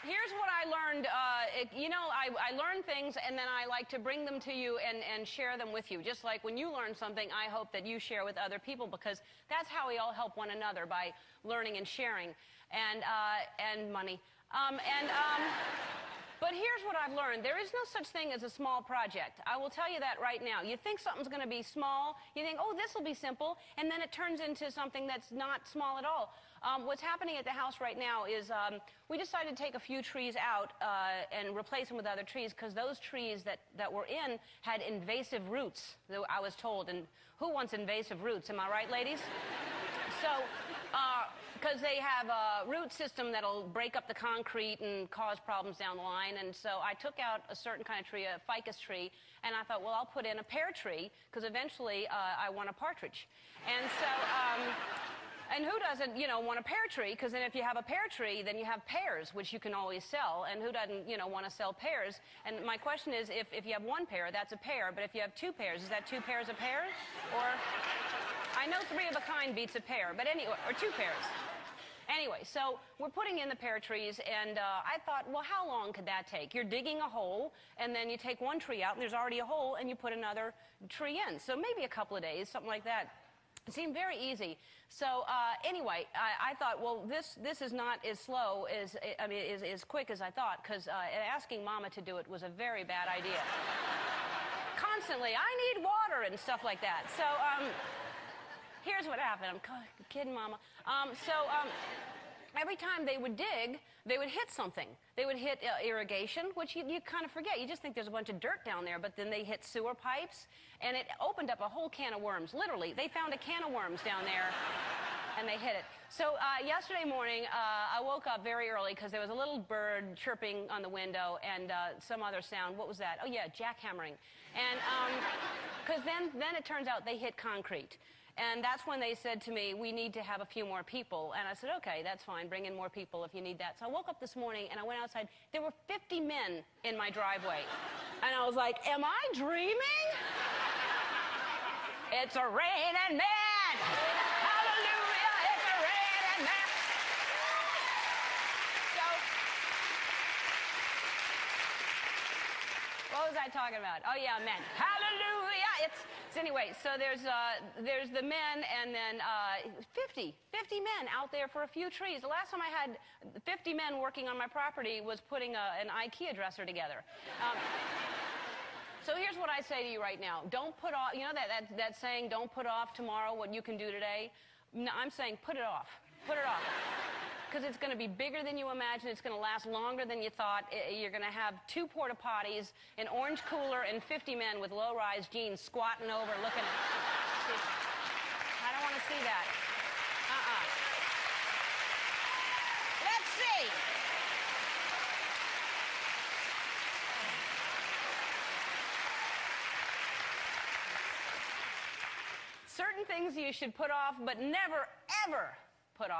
Here's what I learned. I learn things, and then I like to bring them to you and share them with you. Just like when you learn something, I hope that you share with other people, because that's how we all help one another, by learning and sharing, and money. But here's what I've learned. There is no such thing as a small project. I will tell you that right now. You think something's going to be small. You think, oh, this will be simple. And then it turns into something that's not small at all. What's happening at the house right now is we decided to take a few trees out and replace them with other trees, because those trees that were in had invasive roots, I was told. And who wants invasive roots? Am I right, ladies? So, because they have a root system that'll break up the concrete and cause problems down the line. And so I took out a certain kind of tree, a ficus tree, and I thought, well, I'll put in a pear tree, because eventually I want a partridge. And so, and who doesn't, want a pear tree? Because then if you have a pear tree, then you have pears, which you can always sell. And who doesn't, want to sell pears? And my question is, if you have one pear, that's a pear. But if you have two pears, is that two pairs of pears? Or, I know three of a kind beats a pear, but anyway, or two pairs. Anyway, so we're putting in the pear trees, and I thought, well, how long could that take? You're digging a hole, and then you take one tree out, and there's already a hole, and you put another tree in. So maybe a couple of days, something like that. It seemed very easy. So anyway, I thought, well, this is not as slow as, as quick as I thought, because asking Mama to do it was a very bad idea. Constantly, I need water and stuff like that. So here's what happened. I'm kidding, Mama. Every time they would dig, they would hit something. They would hit irrigation, which you kind of forget. You just think there's a bunch of dirt down there, but then they hit sewer pipes, and it opened up a whole can of worms. Literally, they found a can of worms down there, and they hit it. So yesterday morning, I woke up very early because there was a little bird chirping on the window and some other sound. What was that? Oh, yeah, jackhammering. And because then it turns out they hit concrete. And that's when they said to me, we need to have a few more people. And I said, okay, that's fine. Bring in more people if you need that. So I woke up this morning, and I went outside. There were 50 men in my driveway. And I was like, am I dreaming? It's a raining man. Hallelujah, it's a raining man. So, what was I talking about? Oh, yeah, men. Hallelujah. Anyway, so there's the men, and then 50 men out there for a few trees. The last time I had 50 men working on my property was putting an IKEA dresser together. So here's what I say to you right now. Don't put off, that saying, don't put off tomorrow what you can do today? No, I'm saying put it off. Put it off. Because it's going to be bigger than you imagine. It's going to last longer than you thought. You're going to have 2 porta potties, an orange cooler, and 50 men with low-rise jeans squatting over looking at... See, I don't want to see that. Let's see. Certain things you should put off, but never, ever put off.